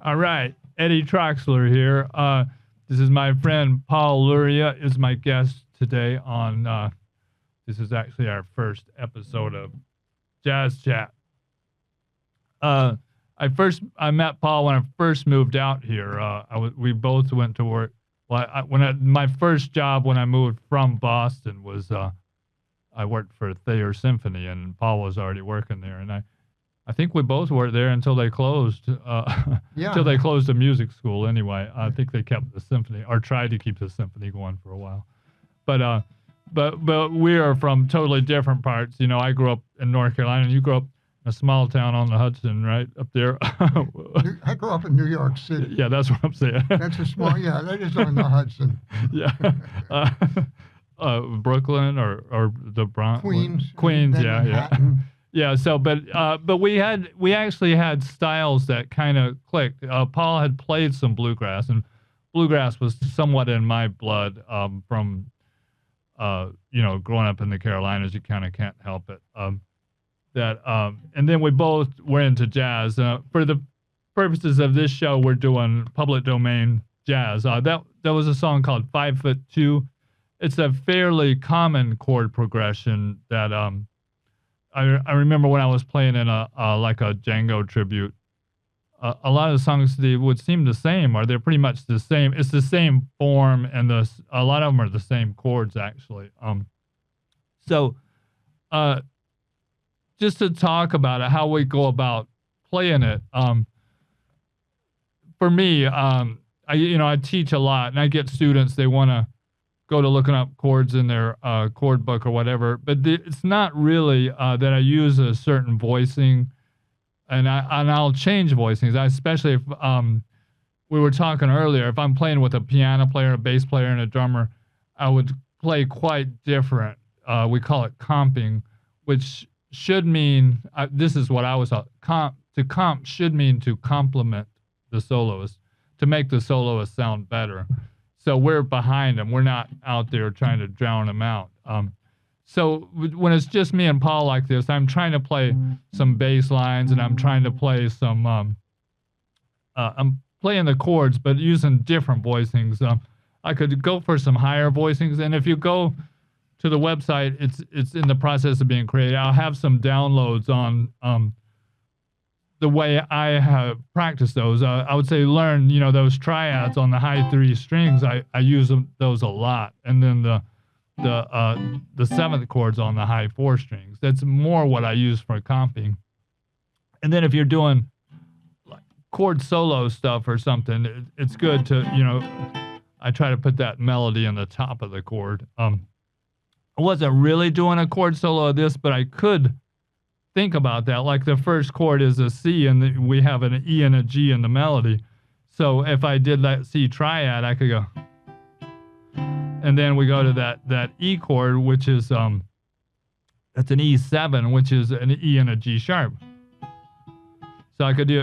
All right, Eddie Troxler here. This is my friend Paul Luria is my guest today on. This is actually our first episode of Jazz Chat. I met Paul when I first moved out here. We both went to work. Well, my first job when I moved from Boston was I worked for Thayer Symphony, and Paul was already working there, and I think we both worked there until they closed. Until they closed the music school. Anyway, I think they kept the symphony or tried to keep the symphony going for a while. But we are from totally different parts. You know, I grew up in North Carolina, and you grew up in a small town on the Hudson, right up there. I grew up in New York City. Yeah, that's what I'm saying. That's a small. Yeah, that is on the Hudson. Yeah. Brooklyn or the Bronx. Queens. Yeah, Manhattan. yeah. Yeah, so but we actually had styles that kind of clicked. Paul had played some bluegrass, and bluegrass was somewhat in my blood from growing up in the Carolinas. You kind of can't help it. And then we both were into jazz. For the purposes of this show, we're doing public domain jazz. That was a song called 5'2". It's a fairly common chord progression that I remember when I was playing in a Django tribute. A lot of the songs they would seem the same, or they're pretty much the same. It's the same form, and a lot of them are the same chords actually. So just to talk about it, how we go about playing it. For me, I teach a lot, and I get students, they want to go to looking up chords in their chord book or whatever, but it's not really that I use a certain voicing, and I'll change voicings. Especially if we were talking earlier, if I'm playing with a piano player, a bass player, and a drummer, I would play quite different. We call it comping, which should mean this is what I was taught. To comp should mean to complement the soloist, to make the soloist sound better. So we're behind them. We're not out there trying to drown them out. So when it's just me and Paul like this, I'm trying to play some bass lines, and I'm trying to play some. I'm playing the chords, but using different voicings. I could go for some higher voicings, and if you go to the website, it's in the process of being created. I'll have some downloads on the way I have practiced those. I would say learn, those triads on the high 3 strings. I use those a lot, and then the seventh chords on the high 4 strings. That's more what I use for comping. And then if you're doing like chord solo stuff or something, it's good to I try to put that melody in the top of the chord. I wasn't really doing a chord solo of this, but I could think about that. Like the first chord is a C, and we have an E and a G in the melody. So if I did that C triad, I could go, and then we go to that E chord, which is that's an E7, which is an E and a G sharp. So I could do,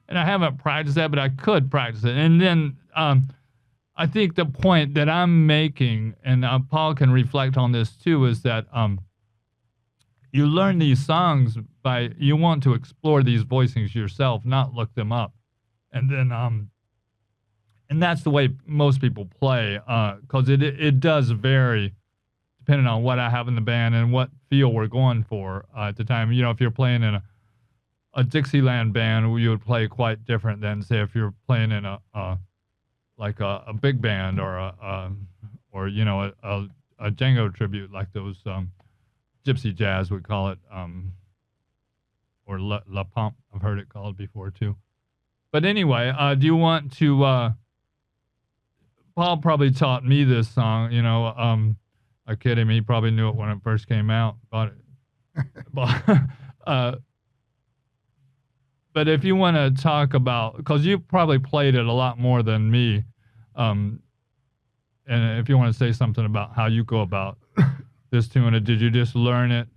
and I haven't practiced that, but I could practice it. And then I think the point that I'm making, and Paul can reflect on this too, is that you learn these songs you want to explore these voicings yourself, not look them up. And then, and that's the way most people play, because it does vary depending on what I have in the band and what feel we're going for at the time. If you're playing in a Dixieland band, you would play quite different than, say, if you're playing in a big band or a Django tribute, like those gypsy jazz, we call it, or La Pompe, I've heard it called before too. But anyway, do you want to? Paul probably taught me this song. I kid him, he probably knew it when it first came out. But if you want to talk about, because you probably played it a lot more than me, and if you want to say something about how you go about this tune, did you just learn it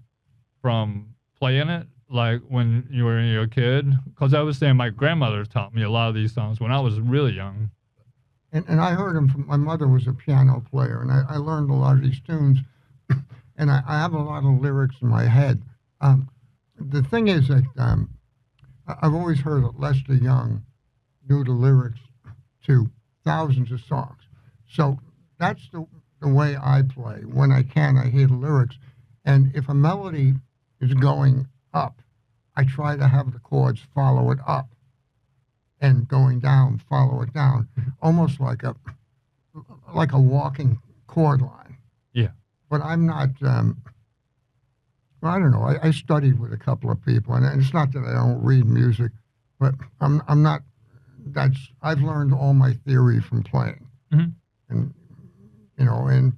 from playing it, like when you were a kid? Because I was saying my grandmother taught me a lot of these songs when I was really young. and I heard him from my mother was a piano player, and I learned a lot of these tunes, and I have a lot of lyrics in my head. Um, the thing is that I've always heard that Lester Young knew the lyrics to thousands of songs. So that's the way I play. When I can, I hear the lyrics. And if a melody is going up, I try to have the chords follow it up. And going down, follow it down. Almost like a walking chord line. Yeah. But I'm not, well, I don't know. I studied with a couple of people, and it's not that I don't read music, but I'm not, I've learned all my theory from playing. Mm-hmm. And, and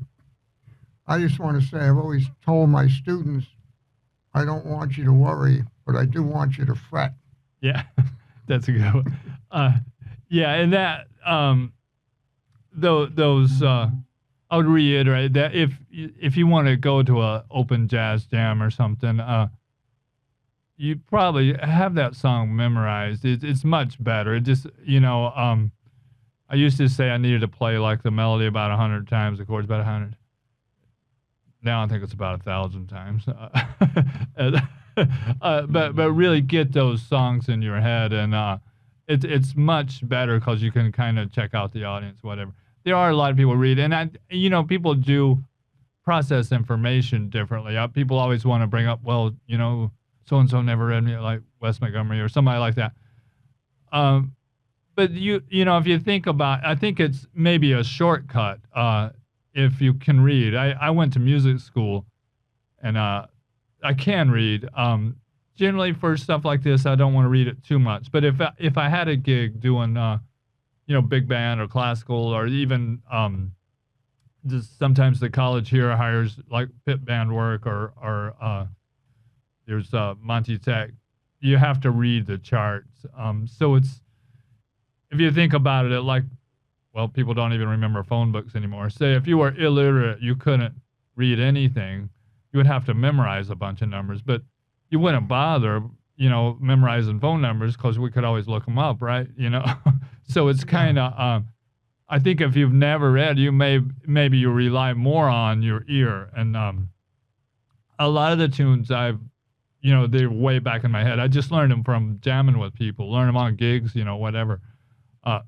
I just want to say, I've always told my students, I don't want you to worry, but I do want you to fret. Yeah, that's a good one. Yeah, and that, those, I would reiterate that if you want to go to a open jazz jam or something, you probably have that song memorized. It's much better. It just, I used to say I needed to play like the melody about 100 times, the chords about 100. Now I think it's about 1,000 times. But really get those songs in your head, and it's much better because you can kind of check out the audience, whatever. There are a lot of people read, and people do process information differently. People always want to bring up, well, so and so never read me, like Wes Montgomery or somebody like that. But if you think about, I think it's maybe a shortcut if you can read. I went to music school, and I can read. Generally, for stuff like this, I don't want to read it too much. But if I had a gig doing big band or classical, or even just sometimes the college here hires like pit band work, or there's Monty Tech. You have to read the charts. So it's, if you think about it, people don't even remember phone books anymore. Say if you were illiterate, you couldn't read anything. You would have to memorize a bunch of numbers, but you wouldn't bother, memorizing phone numbers because we could always look them up, right? So it's kind of, I think if you've never read, maybe you rely more on your ear. And a lot of the tunes they're way back in my head. I just learned them from jamming with people, learn them on gigs, whatever. But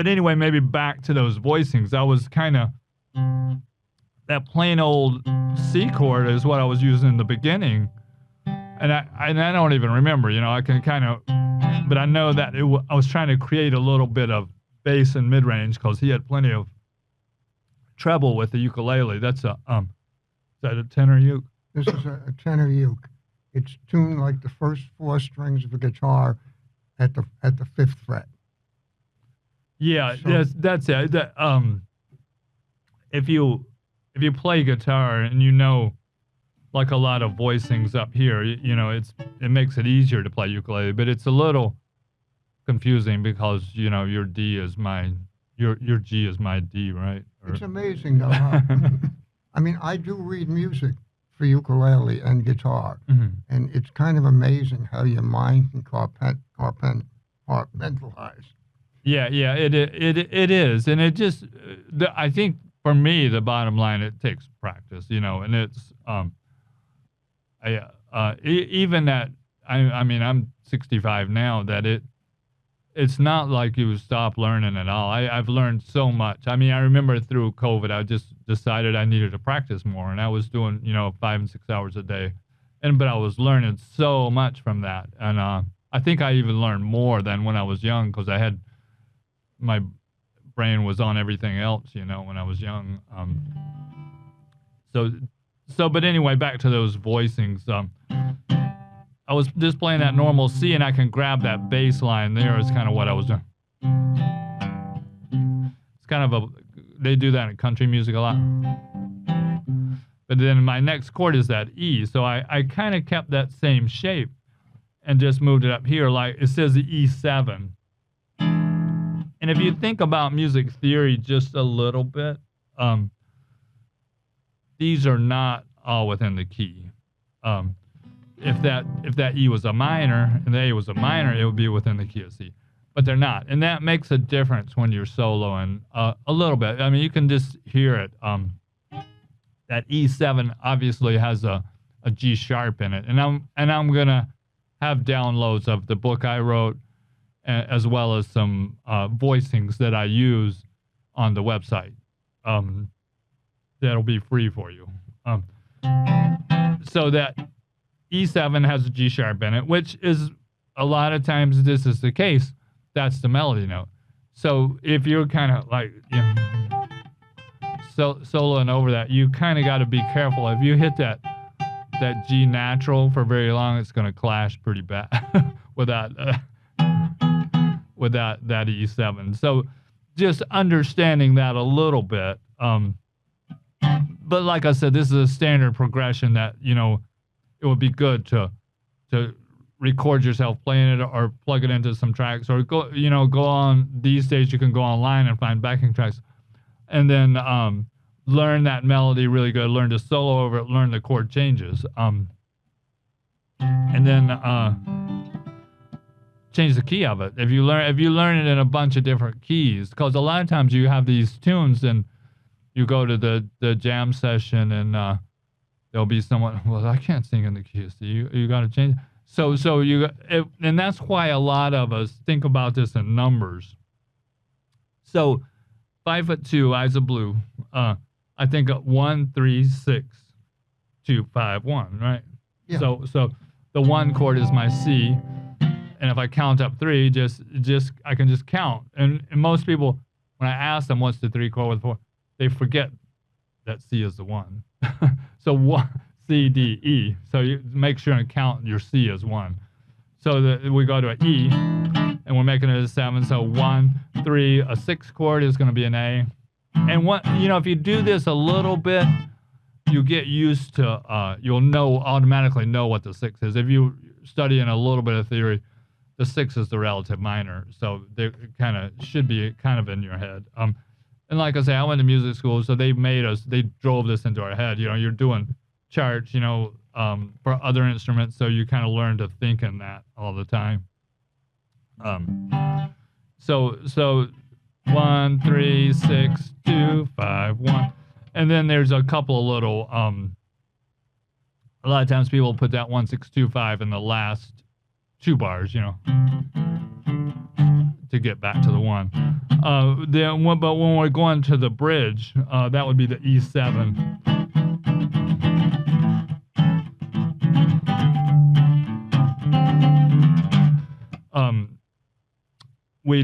anyway, maybe back to those voicings. I was kind of, that plain old C chord is what I was using in the beginning. And I don't even remember, I can kind of, but I know that I was trying to create a little bit of bass and mid-range because he had plenty of treble with the ukulele. That's is that a tenor uke? This is a tenor uke. It's tuned like the first four strings of a guitar at the 5th fret. Yeah, so, that's it. If you play guitar and like a lot of voicings up here, it makes it easier to play ukulele, but it's a little confusing because your D is your G is my D, right? It's amazing though. I mean, I do read music for ukulele and guitar, mm-hmm. and it's kind of amazing how your mind can compartmentalize. Yeah, it is, and it just, I think for me, the bottom line, it takes practice, and it's, even that, I mean, I'm 65 now, that it's not like you stop learning at all. I've learned so much. I mean, I remember through COVID, I just decided I needed to practice more, and I was doing, 5 and 6 hours a day, but I was learning so much from that, and I think I even learned more than when I was young because my brain was on everything else, when I was young. But anyway, back to those voicings. I was just playing that normal C, and I can grab that bass line there is kind of what I was doing. It's kind of they do that in country music a lot. But then my next chord is that E, so I kind of kept that same shape and just moved it up here, like it says the E7. And if you think about music theory just a little bit, these are not all within the key. If that E was a minor and the A was a minor, it would be within the key of C. but they're not, and that makes a difference when you're soloing a little bit. I mean, you can just hear it. That E7 obviously has a G sharp in it, and I'm gonna have downloads of the book I wrote, as well as some voicings that I use on the website. That'll be free for you. So that E7 has a G sharp in it, which is a lot of times this is the case. That's the melody note. So if you're kind of like, soloing over that, you kind of got to be careful. If you hit that G natural for very long, it's going to clash pretty bad with that E7. So just understanding that a little bit. But like I said, this is a standard progression that, it would be good to record yourself playing it or plug it into some tracks, or go on. These days you can go online and find backing tracks, and then learn that melody really good, learn to solo over it, learn the chord changes, and then change the key of it. If you learn it in a bunch of different keys, because a lot of times you have these tunes and you go to the jam session and there'll be someone, well, I can't sing in the key, so you got to change. So and that's why a lot of us think about this in numbers. So 5'2", Eyes of Blue. I think 1, 3, 6, 2, 5, 1, right? Yeah. So the 1 chord is my C, and if I count up 3, just I can just count. And most people, when I ask them what's the 3 chord with 4, they forget that C is the 1. So 1, C, D, E. So you make sure and count your C as 1. So we go to an E, and we're making it a 7. So 1, 3, a 6 chord is going to be an A. And if you do this a little bit, you get used to, you'll automatically know what the 6 is. If you study in a little bit of theory, the 6 is the relative minor. So they should be kind of in your head. And like I say, I went to music school, so they drove this into our head. You're doing charts, for other instruments, so you kind of learn to think in that all the time. So 1, 3, 6, 2, 5, 1, and then there's a couple of little. A lot of times people put that 1, 6, 2, 5 in the last 2 bars, to get back to the 1. But when we're going to the bridge, that would be the E7. You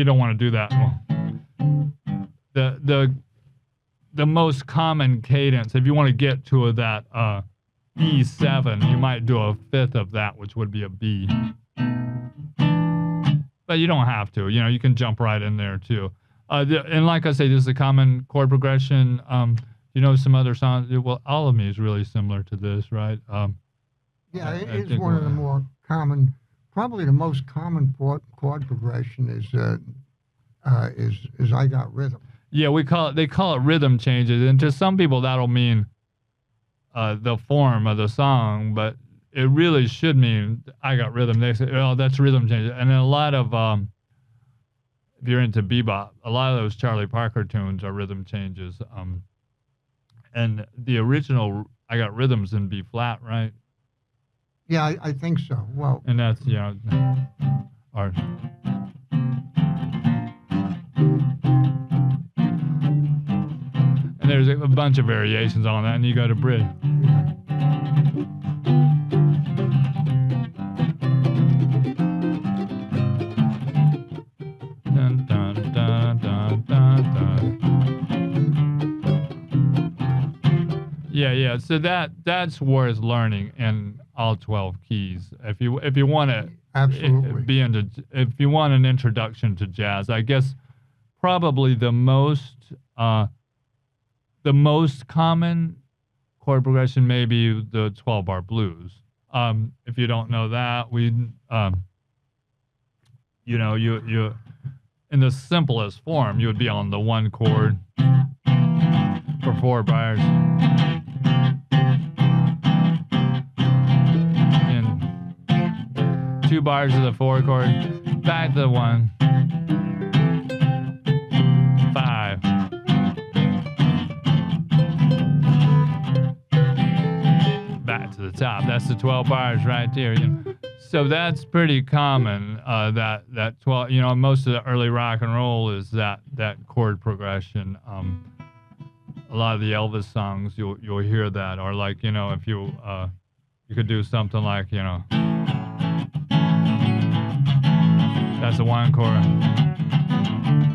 don't want to do that. The most common cadence, if you want to get to that E7, you might do a fifth of that, which would be a B. But you don't have to. You can jump right in there too. And like I say, this is a common chord progression. Some other songs? Well, All of Me is really similar to this, right? Yeah, it is one of the more common. Probably the most common chord progression is I Got Rhythm. Yeah, they call it rhythm changes, and to some people that'll mean the form of the song, but it really should mean I got rhythm. They say, oh, that's rhythm changes. And then a lot of, if you're into bebop, a lot of those Charlie Parker tunes are rhythm changes. And the original I Got Rhythms in B flat, right? Yeah, I think so. Well, and that's, our. And there's a bunch of variations on that, and you go to bridge. Dun, dun, dun, dun, dun, dun. Yeah. So that's worth learning in all 12 keys. If you want to absolutely if you want an introduction to jazz, I guess probably the most common chord progression may be the 12-bar blues. If you don't know that, you in the simplest form, you would be on the 1 chord for 4 bars. And 2 bars of the 4 chord, Back to the 1, 5. Back to the top. That's the 12 bars right there. You know. So that's pretty common. That 12. You know, most of the early rock and roll is that chord progression. A lot of the Elvis songs, you'll hear that, or like, you know, if you could do something like, you know, that's a 1 chord,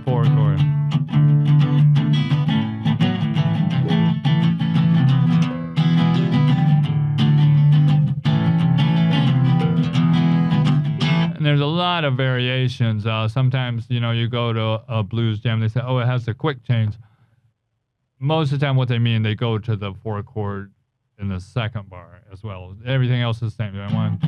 4 chord. And there's a lot of variations. Sometimes, you know, you go to a blues jam, they say, oh, it has a quick change. Most of the time what they mean, they go to the 4 chord in the 2nd bar as well. Everything else is the same. 1.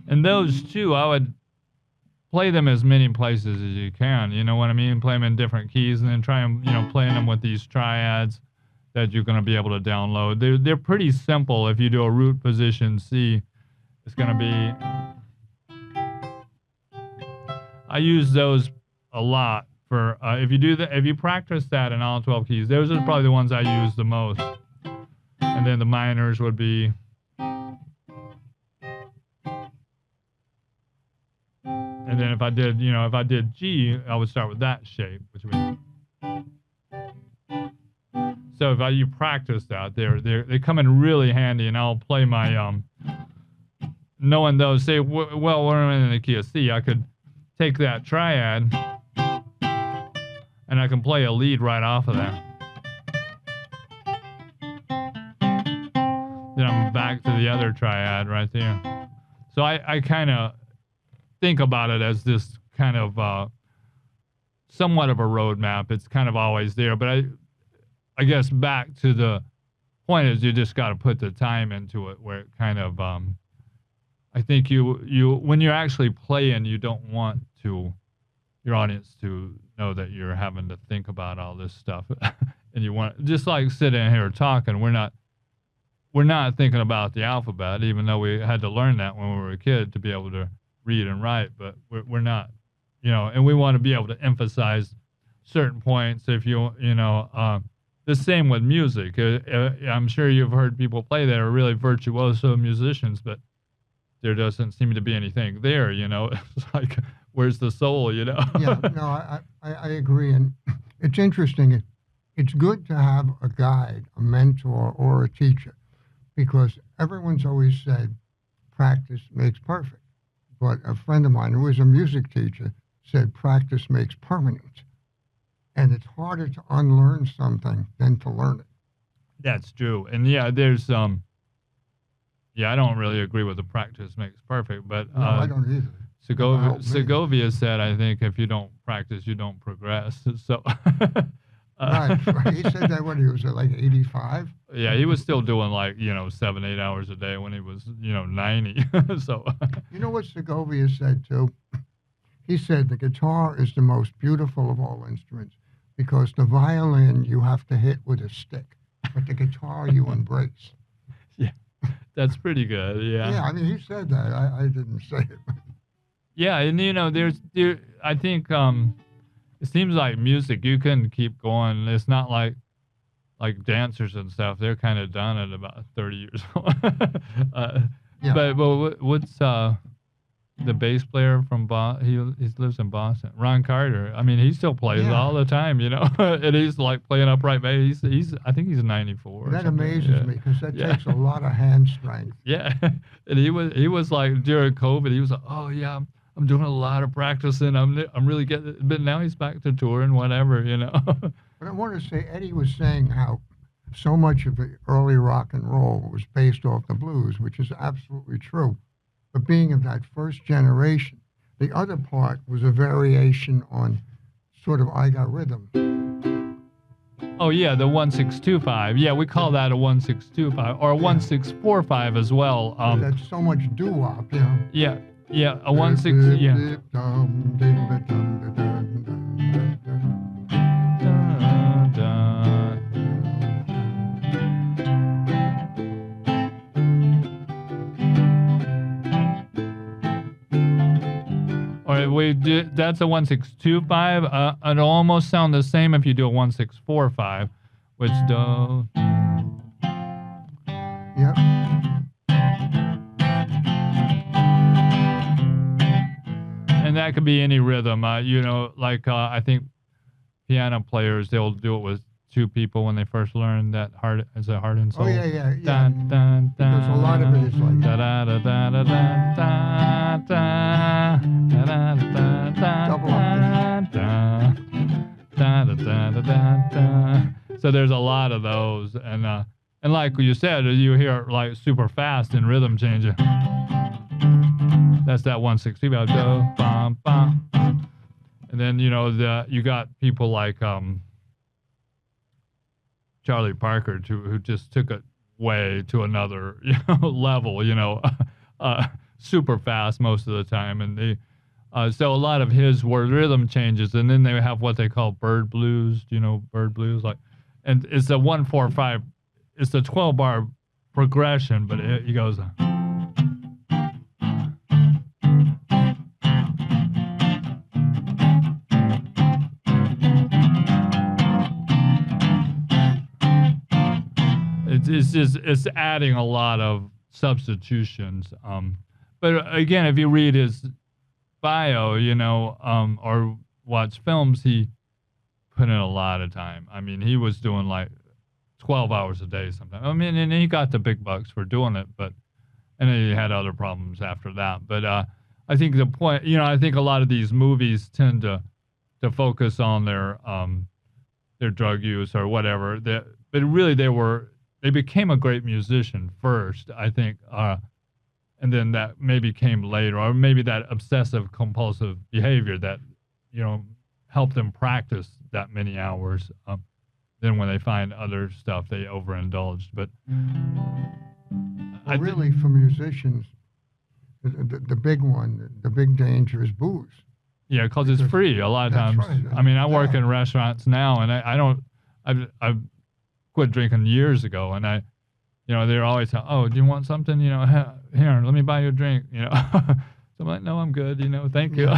And those two, I would play them as many places as you can. You know what I mean? Play them in different keys, and then try and, you know, playing them with these triads that you're going to be able to download. They're pretty simple. If you do a root position C, it's going to be. I use those a lot for if you practice that in all 12 keys. Those are probably the ones I use the most. And then the minors would be. And then if I did G, I would start with that shape, which would be. So if you practice that, they come in really handy, and I'll play my knowing those. Say, well, when I'm in the key of C, I could take that triad, and I can play a lead right off of that. Then I'm back to the other triad right there. So I kind of think about it as this kind of somewhat of a roadmap. It's kind of always there, but I guess back to the point is you just got to put the time into it, where it kind of I think you when you're actually playing, you don't want your audience to know that you're having to think about all this stuff. And you want, just like sitting here talking, we're not thinking about the alphabet, even though we had to learn that when we were a kid to be able to read and write, but we're not, you know, and we want to be able to emphasize certain points. If the same with music. I'm sure you've heard people play that are really virtuoso musicians, but there doesn't seem to be anything there, you know. It's like, where's the soul, you know? Yeah, no, I agree. And it's interesting. It's good to have a guide, a mentor, or a teacher, because everyone's always said practice makes perfect. But a friend of mine who was a music teacher said practice makes permanent. And it's harder to unlearn something than to learn it. That's true. And yeah, there's I don't really agree with the practice makes perfect, but No, I don't either. Segovia said, I think if you don't practice, you don't progress. So Right. He said that when he was at like 85. Yeah, he was still doing like, 7-8 hours a day when he was, 90. So You know what Segovia said too? He said the guitar is the most beautiful of all instruments because the violin you have to hit with a stick, but the guitar you embrace. Yeah, that's pretty good. Yeah. Yeah, I mean, he said that. I didn't say it. Yeah, and I think it seems like music, you can keep going. It's not like dancers and stuff. They're kind of done at about 30 years old. Yeah. But what's the bass player from he lives in Boston, Ron Carter. I mean, he still plays all the time, and he's like playing upright bass. I think he's 94. That amazes me because that takes a lot of hand strength. Yeah, and he was like during COVID, he was like, oh yeah, I'm doing a lot of practicing. I'm really getting it. But now he's back to touring, whatever, But I want to say, Eddie was saying how so much of the early rock and roll was based off the blues, which is absolutely true. But being of that first generation, the other part was a variation on sort of I Got Rhythm. Oh, yeah, the 1-6-2-5. Yeah, we call that a 1-6-2-5 or a 1-6-4-5 as well. That's so much doo-wop, Yeah. Yeah, a 1/6. Yeah. Dun, dun. All right, we did. That's a 1/6 2/5. It almost sound the same if you do a 1/6 4/5, which do. Yep. And that could be any rhythm. Like I think piano players, they'll do it with two people when they first learn that heart as a heart and soul. Oh yeah, yeah, yeah. Dun, dun, dun, Because a lot of it is like da da da da da da da da da da da double da da da da da. So there's a lot of those, and like you said, you hear it like super fast in rhythm changing. That's that 1/6 about do bum bum. And then you got people like Charlie Parker who just took it way to another level, super fast most of the time, and they so a lot of his were rhythm changes, and then they have what they call bird blues, bird blues, like, and it's a 1/4/5, it's the 12-bar progression, but he goes. It's adding a lot of substitutions. But again, if you read his bio, or watch films, he put in a lot of time. I mean, he was doing like 12 hours a day sometimes. I mean, and he got the big bucks for doing it, and then he had other problems after that. But I think the point, I think a lot of these movies tend to focus on their drug use or whatever. But really, they became a great musician first, I think, and then that maybe came later, or maybe that obsessive compulsive behavior that helped them practice that many hours. Then when they find other stuff, they overindulged. But really, for musicians, the big one, the big danger is booze. Yeah, because it's free a lot of times. Right. I mean, I work in restaurants now, and I've quit drinking years ago, and they're always saying, "Oh, do you want something? Here, let me buy you a drink." So I'm like, "No, I'm good. Thank you."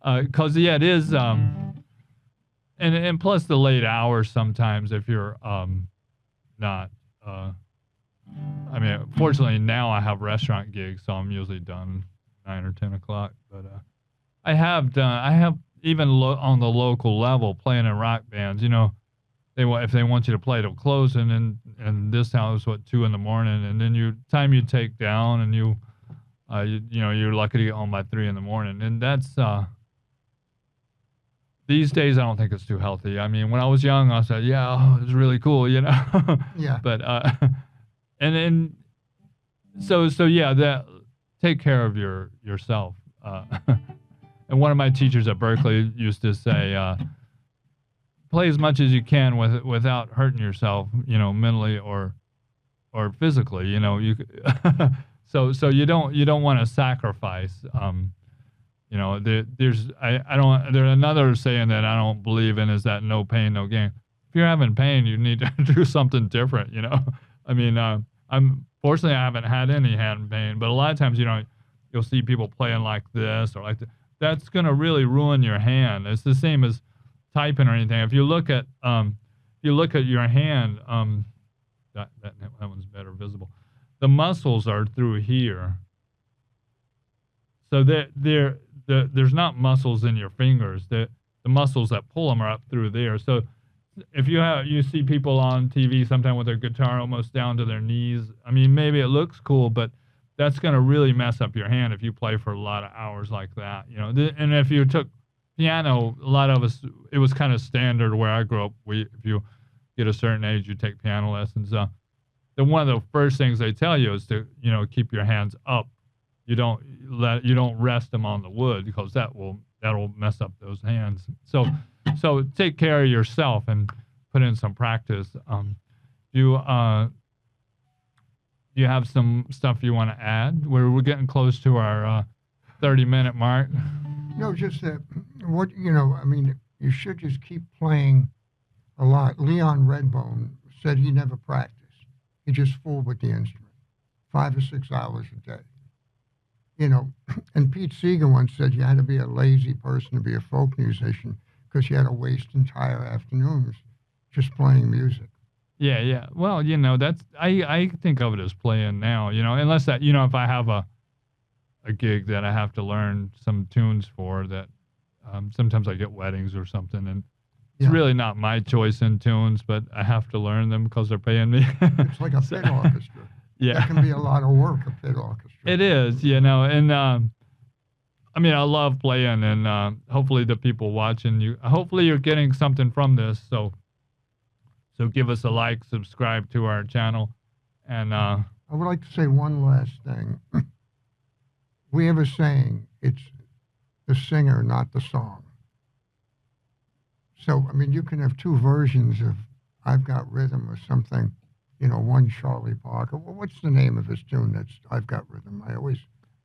Because it is, and plus the late hours sometimes if you're not. I mean, fortunately now I have restaurant gigs, so I'm usually done 9 or 10 o'clock. But I have even on the local level playing in rock bands. If they want you to play till close, and this house 2 in the morning, and then time you take down, and you're lucky to get home by 3 in the morning, and that's these days I don't think it's too healthy. I mean, when I was young, I said, yeah, it's really cool, Yeah. But and so yeah, that take care of yourself. And one of my teachers at Berkeley used to say, play as much as you can without hurting yourself, mentally or physically. So you don't want to sacrifice. There's another saying that I don't believe in, is that no pain, no gain. If you're having pain, you need to do something different. I mean, fortunately I haven't had any hand pain, but a lot of times you'll see people playing like this or like that. That's gonna really ruin your hand. It's the same as typing or anything. If you look at your hand, that one's better visible. The muscles are through here. So there's not muscles in your fingers. The muscles that pull them are up through there. So if you see people on TV sometimes with their guitar almost down to their knees, I mean, maybe it looks cool, but that's going to really mess up your hand if you play for a lot of hours like that. And if you took piano, a lot of us, it was kind of standard where I grew up. If you get a certain age, you take piano lessons. Then one of the first things they tell you is to keep your hands up. You don't rest them on the wood, because that'll mess up those hands. So take care of yourself and put in some practice. Do you have some stuff you want to add? We're getting close to our 30-minute mark. No, just that. What I mean, you should just keep playing a lot. Leon Redbone said he never practiced. He just fooled with the instrument, 5 or 6 hours a day. And Pete Seeger once said you had to be a lazy person to be a folk musician because you had to waste entire afternoons just playing music. Yeah, yeah. Well, that's I think of it as playing now, unless that, if I have a gig that I have to learn some tunes for that sometimes I get weddings or something, and it's really not my choice in tunes, but I have to learn them because they're paying me. It's like a pit orchestra. Yeah. That can be a lot of work, a pit orchestra. It is, and I mean, I love playing, and hopefully the people watching hopefully you're getting something from this. So give us a like, subscribe to our channel, and I would like to say one last thing. We have a saying: it's the singer, not the song. So I mean, you can have 2 versions of "I've Got Rhythm" or something. One Charlie Parker. Well, what's the name of his tune? That's "I've Got Rhythm."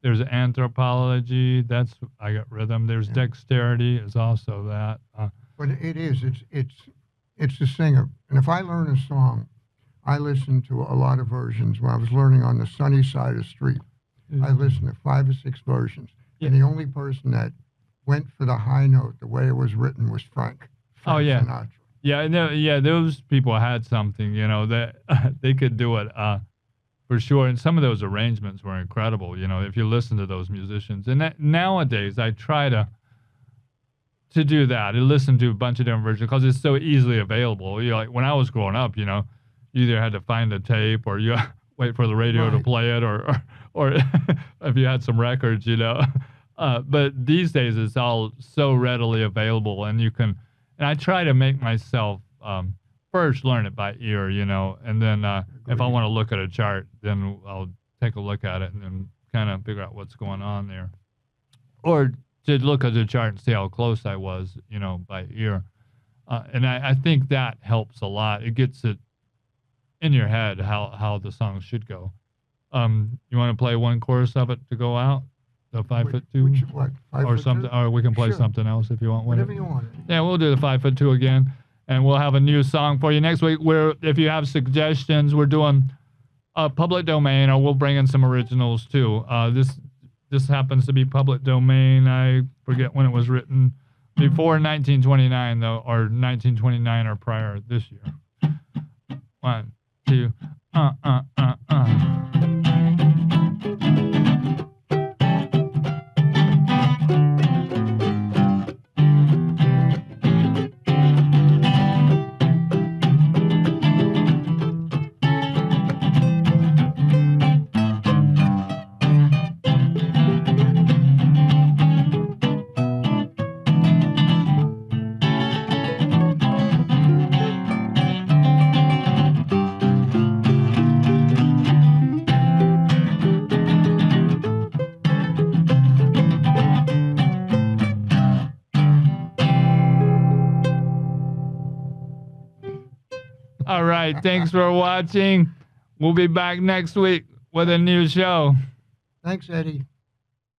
There's Anthropology. That's I Got Rhythm. There's Dexterity is also that. But it is. It's the singer. And if I learn a song, I listen to a lot of versions. When I was learning on the Sunny Side of the Street, I listened to 5 or 6 versions. Yeah. And the only person that went for the high note the way it was written was Frank Sinatra. Yeah, those people had something, that they could do it for sure. And some of those arrangements were incredible, if you listen to those musicians. And nowadays, I try to do that, and listen to a bunch of different versions because it's so easily available. Like when I was growing up, you either had to find a tape or you wait for the radio to play it, or if you had some records, But these days, it's all so readily available, and you can. And I try to make myself first learn it by ear, and then if I want to look at a chart, then I'll take a look at it and then kind of figure out what's going on there. Or to look at the chart and see how close I was, by ear. And I think that helps a lot. It gets it in your head how the song should go. You want to play one chorus of it to go out? The 5'2", what? 5'2"? Or something, or we can play something else if you want. Whatever you want. Yeah, we'll do the 5'2" again, and we'll have a new song for you next week. If you have suggestions, we're doing public domain, or we'll bring in some originals too. This happens to be public domain. I forget when it was written, before 1929 though, or 1929 or prior this year. 1, 2, All right. Thanks for watching. We'll be back next week with a new show. Thanks, Eddie.